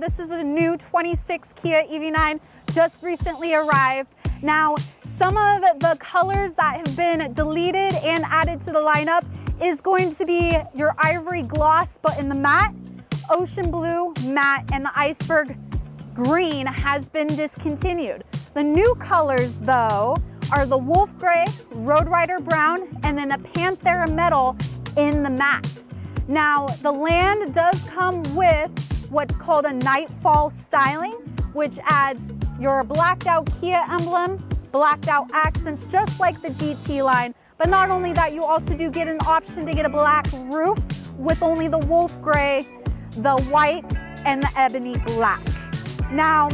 This is the new 26 Kia EV9, just recently arrived. Now, some of the colors that have been deleted and added to the lineup is going to be your ivory gloss, but in the matte, ocean blue, matte, and the iceberg green has been discontinued. The new colors, though, are the wolf gray, road rider brown, and then a panthera metal in the matte. Now, the Land does come with what's called a nightfall styling, which adds your blacked out Kia emblem, blacked out accents, just like the GT line. But not only that, you also do get an option to get a black roof with only the wolf gray, the white, and the ebony black. Now,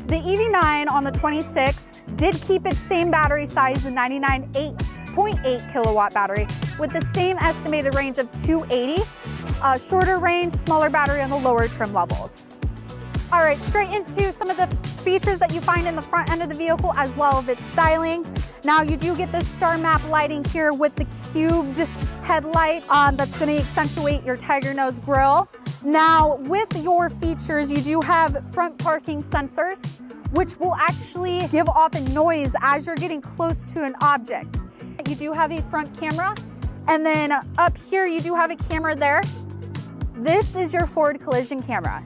the EV9 on the 26 did keep its same battery size, the 8.8 kilowatt battery, with the same estimated range of 280, shorter range, smaller battery on the lower trim levels. All right, straight into some of the features that you find in the front end of the vehicle, as well as its styling. Now, you do get the star map lighting here with the cubed headlight that's going to accentuate your tiger nose grille. Now, with your features, you do have front parking sensors, which will actually give off a noise as you're getting close to an object. You do have a front camera, and then up here you do have a camera there. This is your forward collision camera,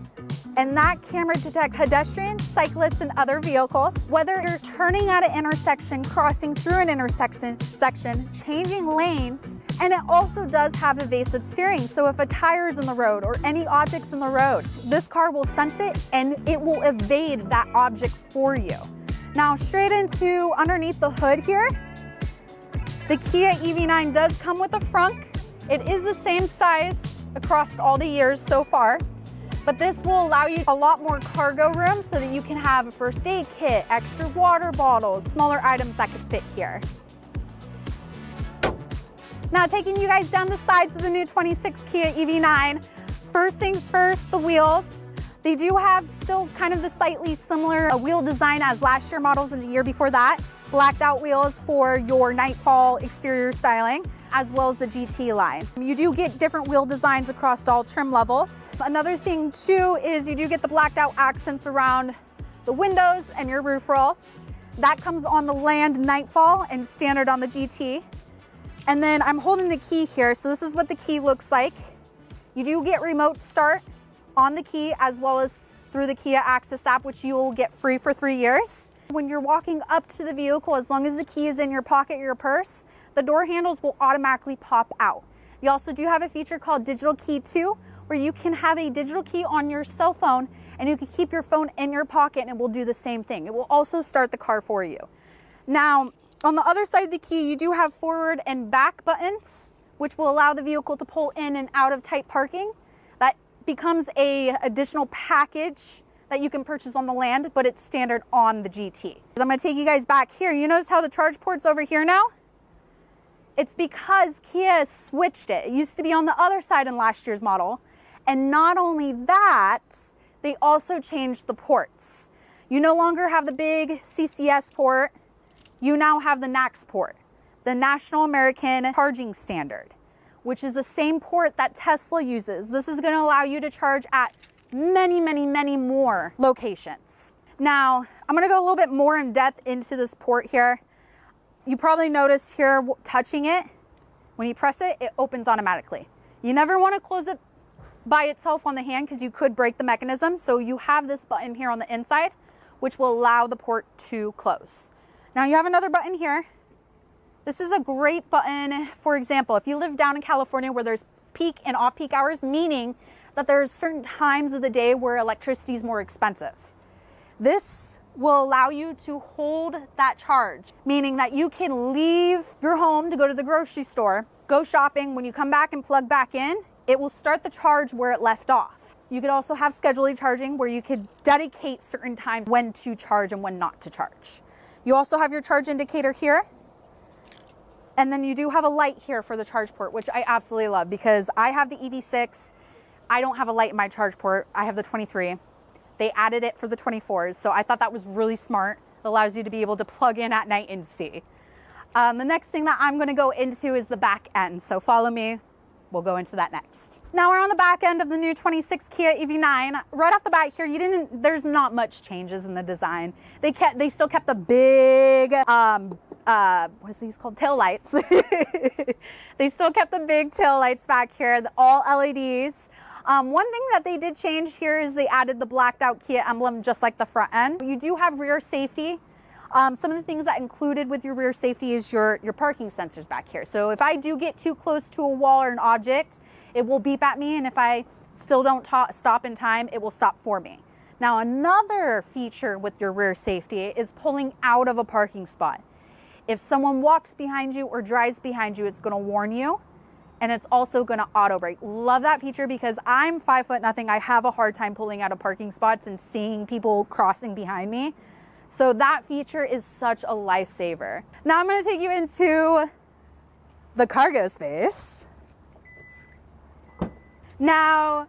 and that camera detects pedestrians, cyclists, and other vehicles. Whether you're turning at an intersection, crossing through an intersection, changing lanes, and it also does have evasive steering. So if a tire is in the road or any objects in the road, this car will sense it and it will evade that object for you. Now, straight into underneath the hood here, the Kia EV9 does come with a frunk. It is the same size across all the years so far, but this will allow you a lot more cargo room so that you can have a first aid kit, extra water bottles, smaller items that could fit here. Now, taking you guys down the sides of the new 26 Kia EV9, first things first, the wheels. They do have still kind of the slightly similar wheel design as last year models and the year before that. Blacked out wheels for your nightfall exterior styling, as well as the GT line. You do get different wheel designs across all trim levels. Another thing too is you do get the blacked out accents around the windows and your roof rails. That comes on the Land Nightfall and standard on the GT. And then I'm holding the key here, so this is what the key looks like. You do get remote start on the key, as well as through the Kia Access app, which you will get free for 3 years. When you're walking up to the vehicle, as long as the key is in your pocket or your purse, the door handles will automatically pop out. You also do have a feature called Digital Key 2, where you can have a digital key on your cell phone and you can keep your phone in your pocket and it will do the same thing. It will also start the car for you. Now, on the other side of the key, you do have forward and back buttons, which will allow the vehicle to pull in and out of tight parking. That becomes an additional package that you can purchase on the Land, but it's standard on the GT. I'm gonna take you guys back here. You notice how the charge port's over here now? It's because Kia switched it. It used to be on the other side in last year's model. And not only that, they also changed the ports. You no longer have the big CCS port. You now have the NACS port, the National American Charging Standard, which is the same port that Tesla uses. This is going to allow you to charge at many, many, many more locations. Now, I'm going to go a little bit more in depth into this port here. You probably noticed here, touching it, when you press it, it opens automatically. You never want to close it by itself on the hand because you could break the mechanism. So you have this button here on the inside, which will allow the port to close. Now you have another button here. This is a great button. For example, if you live down in California where there's peak and off-peak hours, meaning that there's certain times of the day where electricity is more expensive. This will allow you to hold that charge, meaning that you can leave your home to go to the grocery store, go shopping. When you come back and plug back in, it will start the charge where it left off. You could also have scheduled charging where you could dedicate certain times when to charge and when not to charge. You also have your charge indicator here. And then you do have a light here for the charge port, which I absolutely love because I have the EV6. I don't have a light in my charge port. I have the 23. They added it for the 24s, so I thought that was really smart. It allows you to be able to plug in at night and see. The next thing that I'm going to go into is the back end, so follow me. We'll go into that next. Now we're on the back end of the new 26 Kia EV9. Right off the bat here, there's not much changes in the design. They still kept the big, what is these called? Tail lights. They still kept the big tail lights back here, all LEDs. One thing that they did change here is they added the blacked out Kia emblem just like the front end. You do have rear safety. Some of the things that included with your rear safety is your parking sensors back here. So if I do get too close to a wall or an object, it will beep at me, and if I still don't stop in time, it will stop for me. Now another feature with your rear safety is pulling out of a parking spot. If someone walks behind you or drives behind you, it's going to warn you, and it's also going to auto brake. Love that feature because I'm 5'0". I have a hard time pulling out of parking spots and seeing people crossing behind me. So that feature is such a lifesaver. Now I'm going to take you into the cargo space. Now,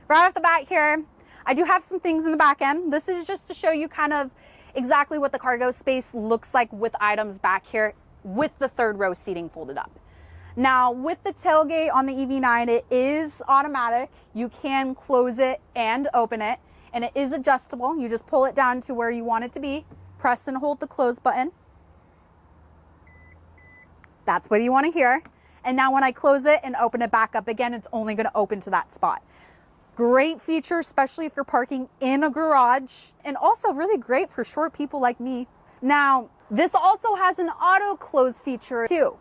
right off the bat here, I do have some things in the back end. This is just to show you kind of exactly what the cargo space looks like with items back here with the third row seating folded up. Now with the tailgate on the EV9, it is automatic. You can close it and open it, and it is adjustable. You just pull it down to where you want it to be, press and hold the close button. That's what you want to hear. And now when I close it and open it back up again, it's only going to open to that spot. Great feature, especially if you're parking in a garage, and also really great for short people like me. Now, this also has an auto close feature too.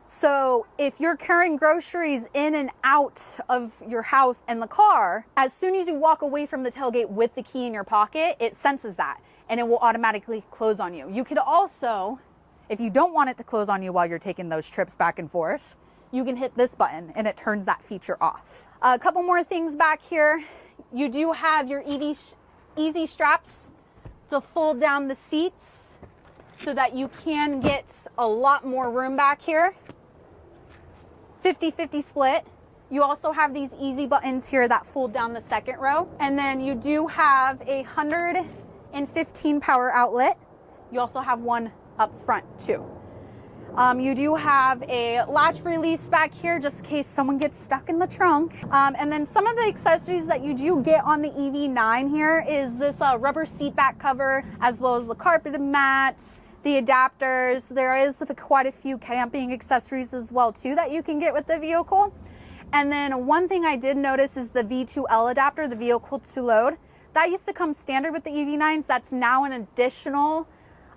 So if you're carrying groceries in and out of your house and the car, as soon as you walk away from the tailgate with the key in your pocket, it senses that and it will automatically close on you. You could also, if you don't want it to close on you while you're taking those trips back and forth, you can hit this button and it turns that feature off. A couple more things back here. You do have your easy straps to fold down the seats so that you can get a lot more room back here. 50-50 split. You also have these easy buttons here that fold down the second row. And then you do have a 115 power outlet. You also have one up front too. You do have a latch release back here just in case someone gets stuck in the trunk. And then some of the accessories that you do get on the EV9 here is this rubber seat back cover, as well as the carpeted mats, the adapters. There is quite a few camping accessories as well too that you can get with the vehicle. And then one thing I did notice is the V2L adapter, the vehicle to load. That used to come standard with the EV9s. That's now an additional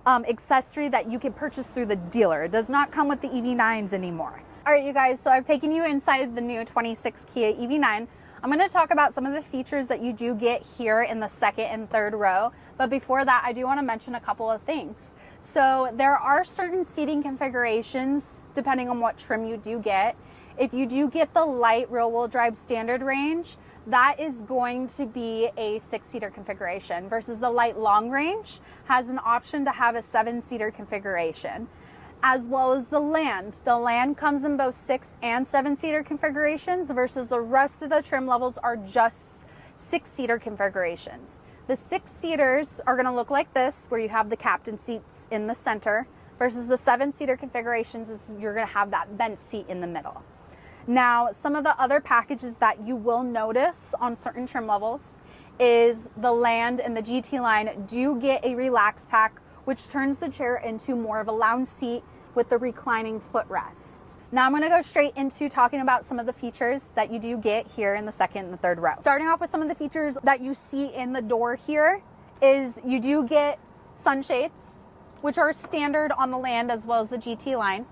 accessory that you can purchase through the dealer. It does not come with the EV9s anymore. All right, you guys, so I've taken you inside the new 26 Kia EV9. I'm going to talk about some of the features that you do get here in the second and third row. But before that, I do want to mention a couple of things. So there are certain seating configurations depending on what trim you do get. If you do get the light rear-wheel drive standard range, that is going to be a 6-seater configuration versus the light long range has an option to have a 7-seater configuration, as well as the Land. The Land comes in both 6 and 7-seater configurations versus the rest of the trim levels are just 6-seater configurations. The 6-seaters are going to look like this, where you have the captain seats in the center, versus the 7-seater configurations is you're going to have that bench seat in the middle. Now, some of the other packages that you will notice on certain trim levels is the Land and the GT line do get a relax pack, which turns the chair into more of a lounge seat with the reclining footrest. Now I'm going to go straight into talking about some of the features that you do get here in the second and the third row. Starting off with some of the features that you see in the door here is you do get sunshades, which are standard on the Land as well as the GT line.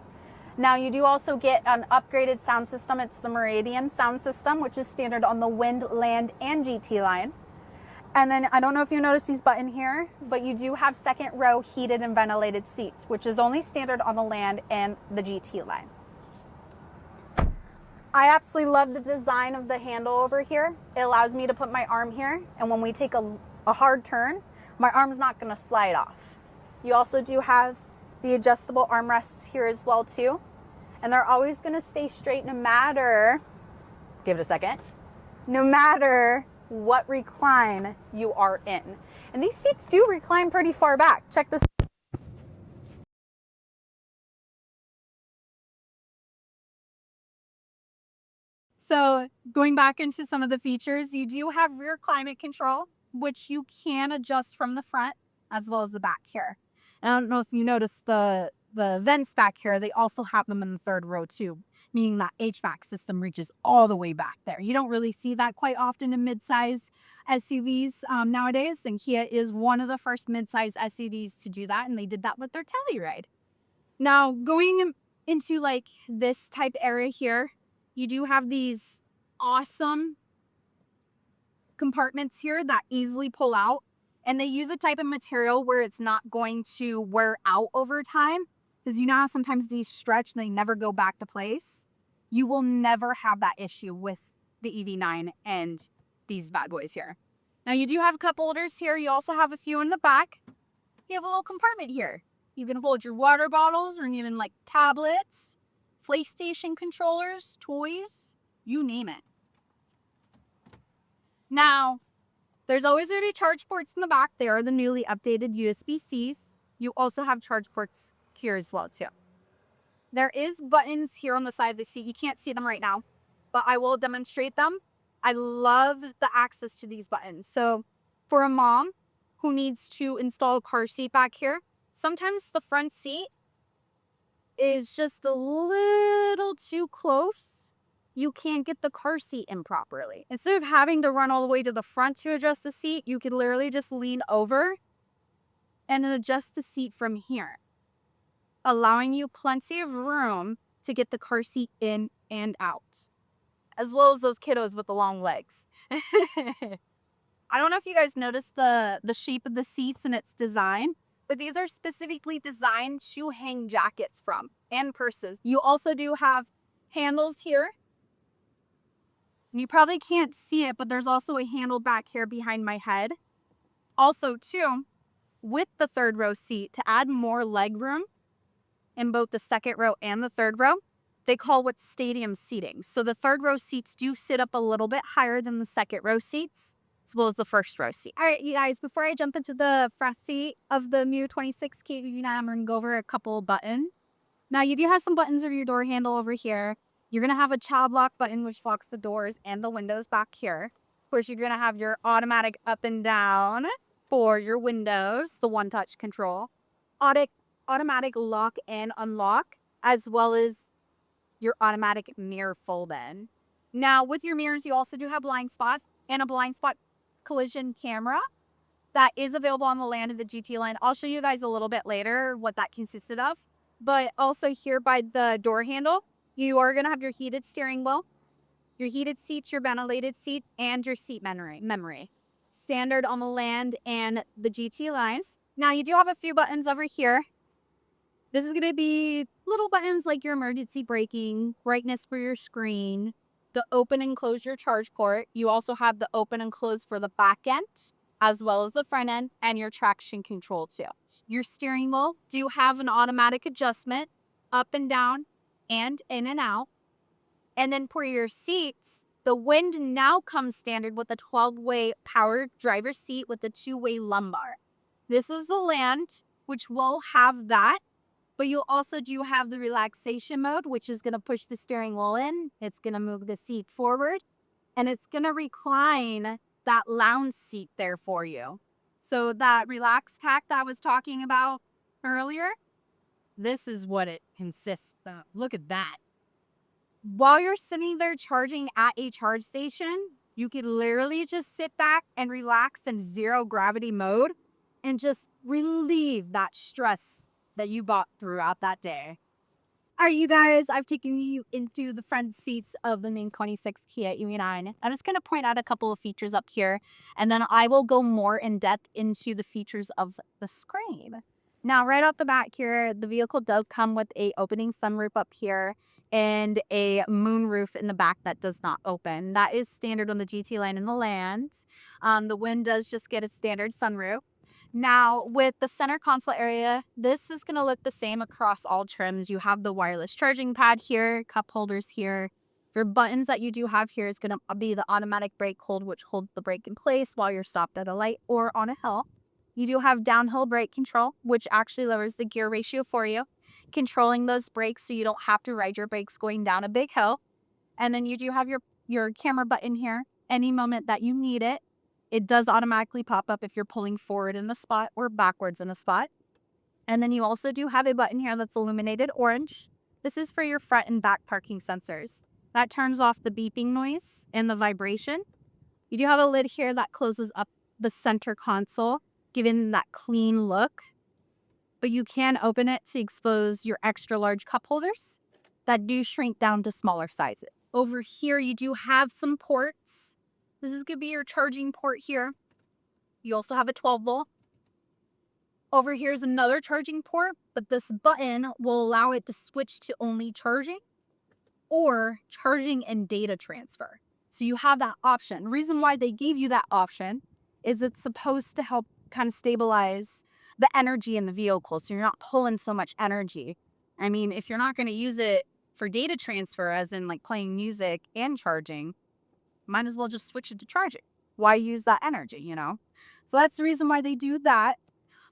Now you do also get an upgraded sound system. It's the Meridian sound system, which is standard on the Wind, Land, and GT line. And then I don't know if you notice these buttons here, but you do have second row heated and ventilated seats, which is only standard on the Land and the GT line. I absolutely love the design of the handle over here. It allows me to put my arm here, and when we take a hard turn, my arm's not going to slide off. You also do have the adjustable armrests here as well too, and they're always going to stay straight no matter, give it a second, no matter what recline you are in. And these seats do recline pretty far back. Check this So going back into some of the features, you do have rear climate control, which you can adjust from the front as well as the back here. And I don't know if you noticed the vents back here, they also have them in the third row too, meaning that HVAC system reaches all the way back there. You don't really see that quite often in midsize SUVs nowadays, and Kia is one of the first midsize SUVs to do that, and they did that with their Telluride. Now, going into like this type area here, you do have these awesome compartments here that easily pull out, and they use a type of material where it's not going to wear out over time, because you know how sometimes these stretch and they never go back to place. You will never have that issue with the EV9 and these bad boys here. Now you do have cup holders here. You also have a few in the back. You have a little compartment here. You can hold your water bottles or even like tablets, PlayStation controllers, toys, you name it. Now, there's always going to be charge ports in the back. They are the newly updated USB-Cs. You also have charge ports here as well too. There is buttons here on the side of the seat. You can't see them right now, but I will demonstrate them. I love the access to these buttons. So for a mom who needs to install a car seat back here, sometimes the front seat is just a little too close. You can't get the car seat in properly. Instead of having to run all the way to the front to adjust the seat, you could literally just lean over and then adjust the seat from here, allowing you plenty of room to get the car seat in and out, as well as those kiddos with the long legs. I don't know if you guys noticed the shape of the seats and its design, but these are specifically designed to hang jackets from and purses. You also do have handles here. You probably can't see it, but there's also a handle back here behind my head. Also, too, with the third row seat, to add more leg room in both the second row and the third row, they call what's stadium seating. So the third row seats do sit up a little bit higher than the second row seats, as well as the first row seat. All right, you guys, before I jump into the front seat of the new 26 Kia EV9, I'm going to go over a couple buttons. Now, you do have some buttons over your door handle over here. You're going to have a child lock button, which locks the doors and the windows back here. Of course, you're going to have your automatic up and down for your windows, the one-touch control. Automatic lock and unlock, as well as your automatic mirror fold-in. Now, with your mirrors, you also do have blind spots and a blind spot collision camera that is available on the land of the GT line. I'll show you guys a little bit later what that consisted of. But also here by the door handle, you are going to have your heated steering wheel, your heated seats, your ventilated seats, and your seat memory. Standard on the land and the GT lines. Now, you do have a few buttons over here. This is going to be little buttons like your emergency braking, brightness for your screen, the open and close your charge port. You also have the open and close for the back end, as well as the front end, and your traction control too. Your steering wheel do have an automatic adjustment up and down and in and out. And then for your seats, the wind now comes standard with a 12-way powered driver's seat with a 2-way lumbar. This is the land, which will have that, but you also do have the relaxation mode, which is going to push the steering wheel in. It's going to move the seat forward, and it's going to recline that lounge seat there for you. So that relax pack that I was talking about earlier, this is what it consists of. Look at that. While you're sitting there charging at a charge station, you could literally just sit back and relax in zero gravity mode and just relieve that stress that you bought throughout that day. All right, you guys, I've taken you into the front seats of the main 26 Kia EV9. I'm just going to point out a couple of features up here, and then I will go more in depth into the features of the screen. Now, right off the bat here, the vehicle does come with a opening sunroof up here and a moonroof in the back that does not open. That is standard on the GT line in the land. The wind does just get a standard sunroof. Now, with the center console area, this is going to look the same across all trims. You have the wireless charging pad here, cup holders here. Your buttons that you do have here is going to be the automatic brake hold, which holds the brake in place while you're stopped at a light or on a hill. You do have downhill brake control, which actually lowers the gear ratio for you, controlling those brakes so you don't have to ride your brakes going down a big hill. And then you do have your your camera button here. Any moment that you need it, it does automatically pop up if you're pulling forward in the spot or backwards in a spot. And then you also do have a button here that's illuminated orange. This is for your front and back parking sensors. That turns off the beeping noise and the vibration. You do have a lid here that closes up the center console, giving that clean look. But you can open it to expose your extra large cup holders that do shrink down to smaller sizes. Over here, you do have some ports. This is going to be your charging port here. You also have a 12 volt. Over here is another charging port, but this button will allow it to switch to only charging or charging and data transfer. So you have that option. The reason why they gave you that option is it's supposed to help kind of stabilize the energy in the vehicle, so you're not pulling so much energy. I mean, if you're not going to use it for data transfer, as in like playing music and charging, might as well just switch it to charging. Why use that energy, you know? So that's the reason why they do that.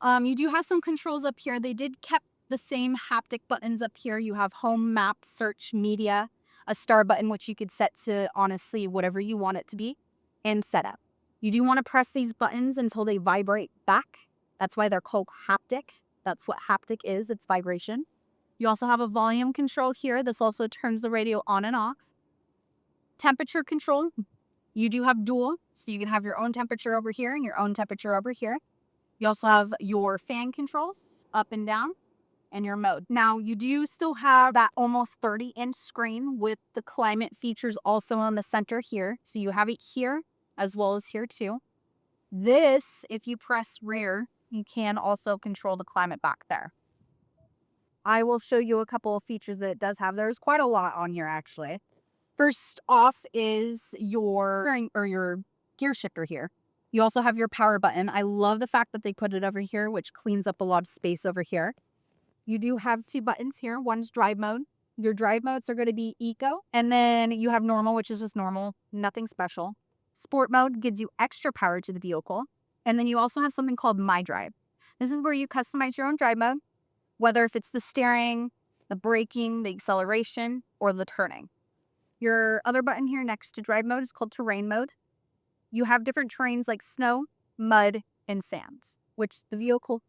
You do have some controls up here. They did keep the same haptic buttons up here. You have home, map, search, media, a star button, which you could set to honestly whatever you want it to be, and setup. You do want to press these buttons until they vibrate back. That's why they're called haptic. That's what haptic is, it's vibration. You also have a volume control here. This also turns the radio on and off. Temperature control. You do have dual, so you can have your own temperature over here and your own temperature over here. You also have your fan controls up and down and your mode. Now, you do still have that almost 30-inch screen with the climate features also on the center here. So you have it here as well as here too. This, if you press rear, you can also control the climate back there. I will show you a couple of features that it does have. There's quite a lot on here actually. First off is your gear shifter here. You also have your power button. I love the fact that they put it over here, which cleans up a lot of space over here. You do have two buttons here. One's drive mode. Your drive modes are going to be eco. And then you have normal, which is just normal, nothing special. Sport mode gives you extra power to the vehicle. And then you also have something called My Drive. This is where you customize your own drive mode, whether if it's the steering, the braking, the acceleration, or the turning. Your other button here next to drive mode is called terrain mode. You have different terrains like snow, mud, and sand, which the vehicle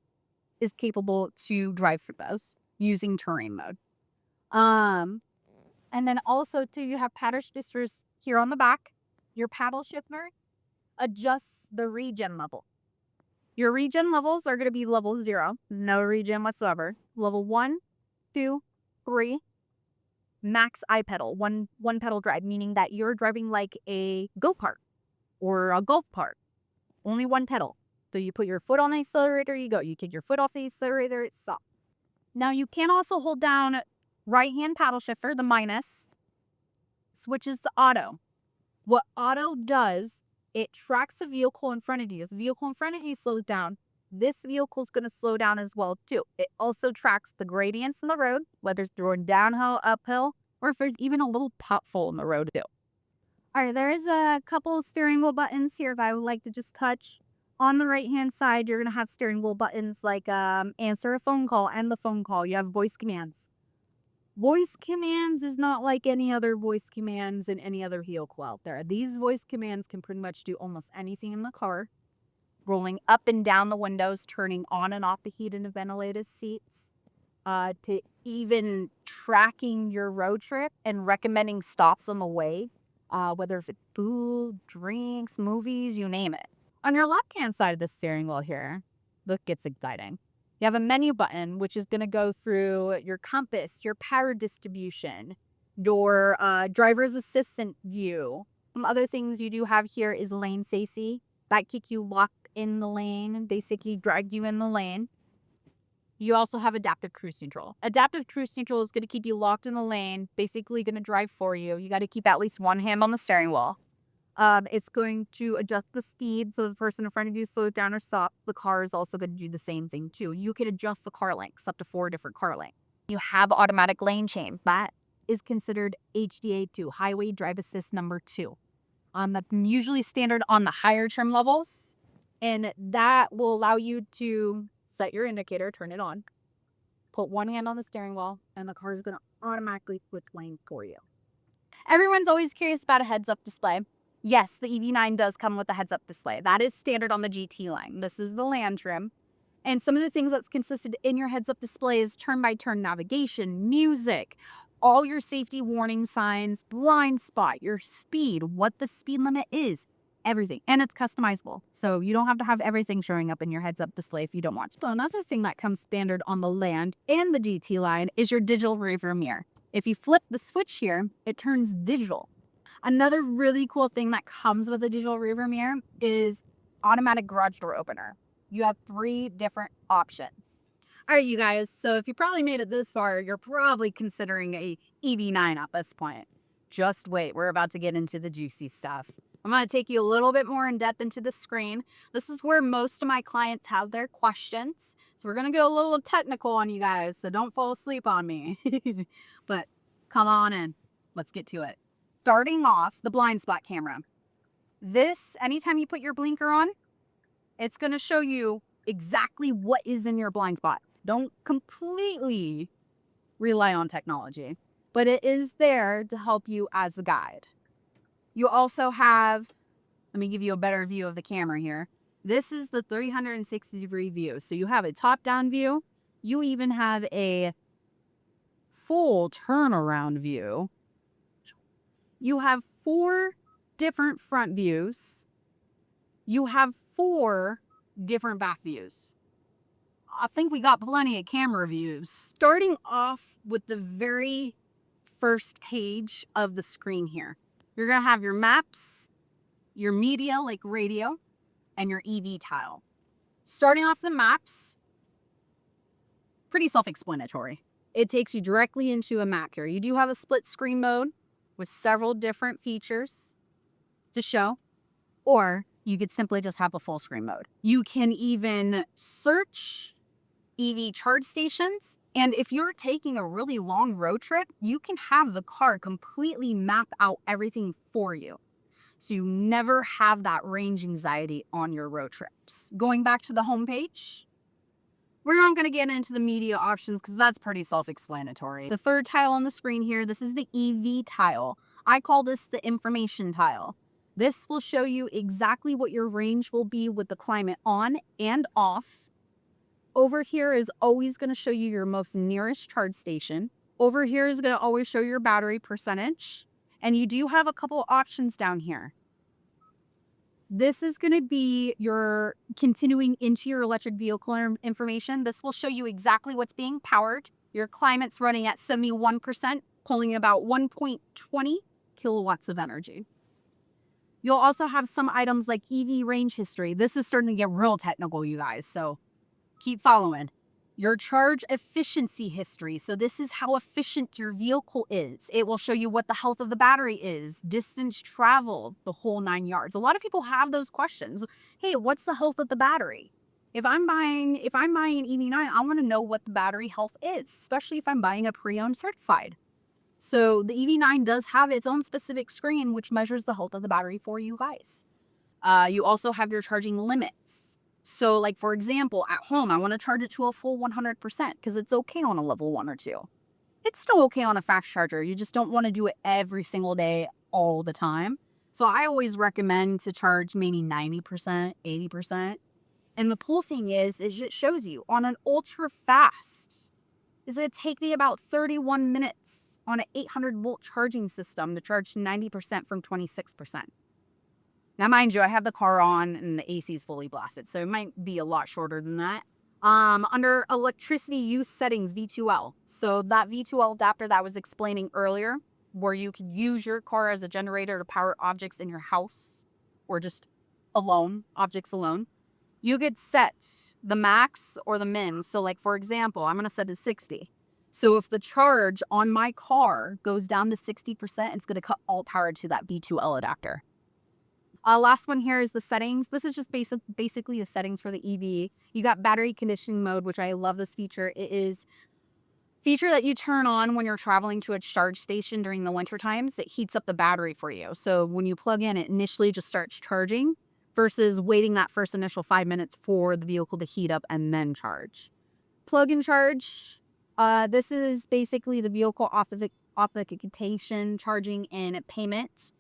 is capable to drive through those using terrain mode. And then also too, you have paddle shifters here on the back. Your paddle shifter adjusts the regen level. Your regen levels are going to be level 0, no regen whatsoever. Level 1, 2, 3, max I-pedal, one pedal drive, meaning that you're driving like a go-kart or a golf cart. Only one pedal. So you put your foot on the accelerator, you go. You kick your foot off the accelerator, it stops. Now you can also hold down right-hand paddle shifter, the minus, switches to auto. What auto does, it tracks the vehicle in front of you. If the vehicle in front of you slows down, this vehicle is going to slow down as well too. It also tracks the gradients in the road, whether it's going downhill, uphill, or if there's even a little pothole in the road too. All right, there is a couple of steering wheel buttons here that I would like to just touch. On the right-hand side, you're going to have steering wheel buttons like answer a phone call, end the phone call. You have voice commands. Voice commands is not like any other voice commands in any other vehicle out there. These voice commands can pretty much do almost anything in the car. Rolling up and down the windows, turning on and off the heated and ventilated seats, to even tracking your road trip and recommending stops on the way, whether if it's food, drinks, movies, you name it. On your left-hand side of the steering wheel here, look, gets exciting. You have a menu button, which is going to go through your compass, your power distribution, your driver's assistant view. Some other things you do have here is lane safety. That keeps you locked in the lane and basically dragged you in the lane. You also have adaptive cruise control. Adaptive cruise control is going to keep you locked in the lane, basically going to drive for you. You got to keep at least one hand on the steering wheel. It's going to adjust the speed so the person in front of you slows down or stop. The car is also going to do the same thing too. You can adjust the car lengths, up to 4 different car lengths. You have automatic lane change. That is considered HDA2, Highway Drive Assist number 2. That's usually standard on the higher trim levels, and that will allow you to set your indicator, turn it on, put one hand on the steering wheel, and the car is going to automatically switch lanes for you. Everyone's always curious about a heads-up display. Yes, the EV9 does come with a heads-up display. That is standard on the GT line. This is the land trim. And some of the things that's consistent in your heads-up display is turn-by-turn navigation, music, all your safety warning signs, blind spot, your speed, what the speed limit is, everything. And it's customizable. So you don't have to have everything showing up in your heads-up display if you don't want to. So another thing that comes standard on the land and the GT line is your digital rearview mirror. If you flip the switch here, it turns digital. Another really cool thing that comes with a digital rearview mirror is automatic garage door opener. You have 3 different options. All right, you guys, so if you probably made it this far, you're probably considering a EV9 at this point. Just wait, we're about to get into the juicy stuff. I'm going to take you a little bit more in depth into the screen. This is where most of my clients have their questions. So we're going to go a little technical on you guys, so don't fall asleep on me. But come on in. Let's get to it. Starting off, the blind spot camera. This, anytime you put your blinker on, it's going to show you exactly what is in your blind spot. Don't completely rely on technology, but it is there to help you as a guide. You also have, let me give you a better view of the camera here. This is the 360-degree view. So you have a top-down view. You even have a full turnaround view. You have 4 different front views. You have 4 different back views. I think we got plenty of camera views. Starting off with the very first page of the screen here. You're going to have your maps, your media like radio, and your EV tile. Starting off the maps, pretty self-explanatory. It takes you directly into a map here. You do have a split screen mode with several different features to show, or you could simply just have a full screen mode. You can even search EV charge stations, and if you're taking a really long road trip, you can have the car completely map out everything for you. So you never have that range anxiety on your road trips. Going back to the homepage, we're not going to get into the media options because that's pretty self-explanatory. The third tile on the screen here, this is the EV tile. I call this the information tile. This will show you exactly what your range will be with the climate on and off. Over here is always going to show you your most nearest charge station. Over here is going to always show your battery percentage. And you do have a couple options down here. This is going to be your continuing into your electric vehicle information. This will show you exactly what's being powered. Your climate's running at 71%, pulling about 1.20 kilowatts of energy. You'll also have some items like EV range history. This is starting to get real technical, you guys, so keep following. Your charge efficiency history. So this is how efficient your vehicle is. It will show you what the health of the battery is, distance traveled, the whole 9 yards. A lot of people have those questions. Hey, what's the health of the battery? If I'm buying an EV9, I want to know what the battery health is, especially if I'm buying a pre-owned certified. So the EV9 does have its own specific screen, which measures the health of the battery for you guys. You also have your charging limits. So like, for example, at home, I want to charge it to a full 100% because it's okay on a level 1 or 2. It's still okay on a fast charger. You just don't want to do it every single day, all the time. So I always recommend to charge maybe 90%, 80%. And the cool thing is it shows you on an ultra fast, it's going to take me about 31 minutes on an 800 volt charging system to charge 90% from 26%. Now, mind you, I have the car on and the AC is fully blasted, so it might be a lot shorter than that. Under electricity use settings, V2L. So that V2L adapter that I was explaining earlier, where you could use your car as a generator to power objects in your house or just objects alone. You could set the max or the min. So like, for example, I'm going to set it to 60. So if the charge on my car goes down to 60%, it's going to cut all power to that V2L adapter. Last one here is the settings. This is just basically the settings for the EV. You got battery conditioning mode, which I love this feature. It is a feature that you turn on when you're traveling to a charge station during the winter times. It heats up the battery for you. So when you plug in, it initially just starts charging versus waiting that first initial 5 minutes for the vehicle to heat up and then charge. Plug and charge. This is basically the vehicle authentication, charging, and payment.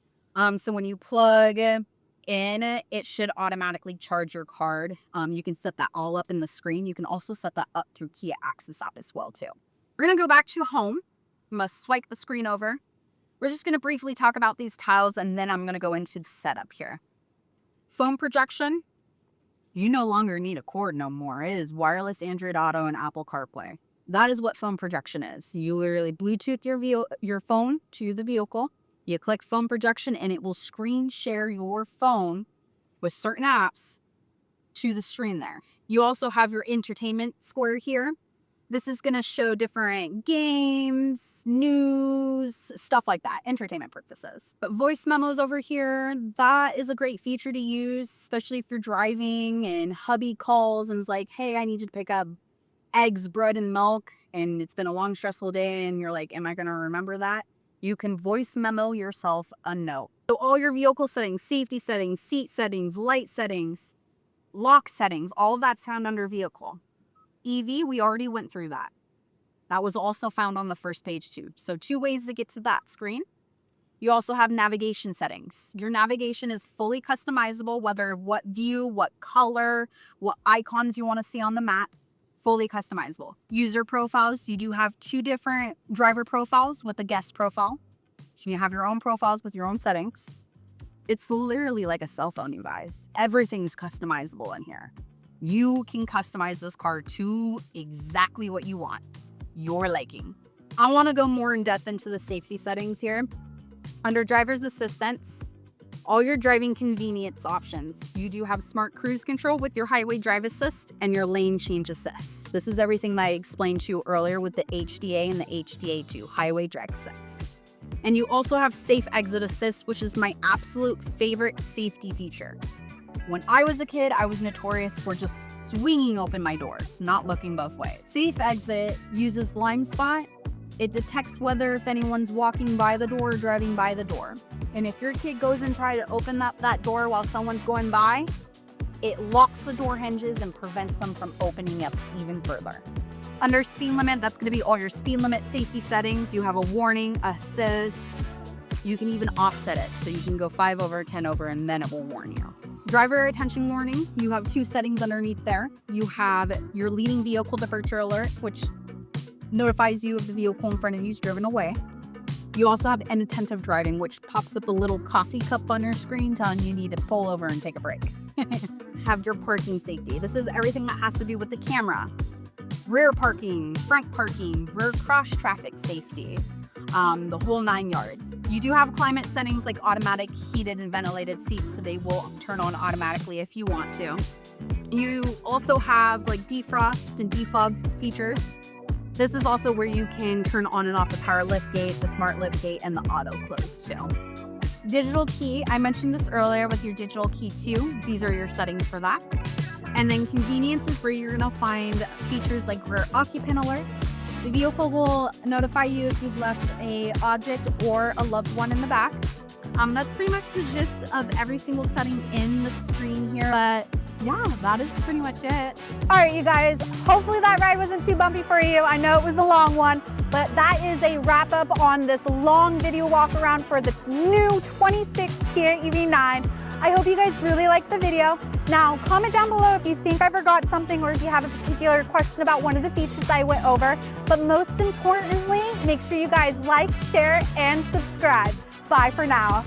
So when you plug in, it should automatically charge your card. You can set that all up in the screen. You can also set that up through Kia Access app as well too. We're gonna go back to home. You must swipe the screen over. We're just gonna briefly talk about these tiles and then I'm gonna go into the setup here. Phone projection. You no longer need a cord no more. It is wireless Android Auto and Apple CarPlay. That is what phone projection is. You literally Bluetooth your phone to the vehicle. You click phone projection and it will screen share your phone with certain apps to the screen there. You also have your entertainment square here. This is going to show different games, news, stuff like that, entertainment purposes. But voice memos over here, that is a great feature to use, especially if you're driving and hubby calls and is like, hey, I need you to pick up eggs, bread, and milk, and it's been a long, stressful day, and you're like, am I going to remember that? You can voice memo yourself a note. So all your vehicle settings, safety settings, seat settings, light settings, lock settings, all of that's found under vehicle. EV, we already went through that. That was also found on the first page too. So 2 ways to get to that screen. You also have navigation settings. Your navigation is fully customizable, whether what view, what color, what icons you want to see on the map, fully customizable. User profiles, you do have 2 different driver profiles with a guest profile. So you have your own profiles with your own settings. It's literally like a cell phone, you guys. Everything's customizable in here. You can customize this car to exactly what you want, your liking. I want to go more in depth into the safety settings here. Under driver's assistance, all your driving convenience options. You do have smart cruise control with your highway drive assist and your lane change assist. This is everything that I explained to you earlier with the HDA and the HDA2, highway drive assist. And you also have safe exit assist, which is my absolute favorite safety feature. When I was a kid, I was notorious for just swinging open my doors, not looking both ways. Safe exit uses blind spot. It detects whether if anyone's walking by the door or driving by the door. And if your kid goes and tries to open up that door while someone's going by, it locks the door hinges and prevents them from opening up even further. Under speed limit, that's going to be all your speed limit safety settings. You have a warning, assist. You can even offset it. So you can go 5 over, 10 over, and then it will warn you. Driver attention warning, you have 2 settings underneath there. You have your leading vehicle departure alert, which notifies you of the vehicle in front of you is driven away. You also have inattentive driving, which pops up a little coffee cup on your screen telling you need to pull over and take a break. Have your parking safety. This is everything that has to do with the camera. Rear parking, front parking, rear cross traffic safety. The whole 9 yards. You do have climate settings like automatic heated and ventilated seats, so they will turn on automatically if you want to. You also have like defrost and defog features. This is also where you can turn on and off the power lift gate, the smart lift gate, and the auto close too. Digital key, I mentioned this earlier with your digital key too. These are your settings for that. And then convenience is where you're gonna find features like rear occupant alert. The vehicle will notify you if you've left an object or a loved one in the back. That's pretty much the gist of every single setting in the screen here. But yeah, that is pretty much it. All right, you guys, hopefully that ride wasn't too bumpy for you. I know it was a long one, but that is a wrap up on this long video walk around for the new 26 Kia EV9. I hope you guys really liked the video. Now, comment down below if you think I forgot something or if you have a particular question about one of the features I went over. But most importantly, make sure you guys like, share, and subscribe. Bye for now.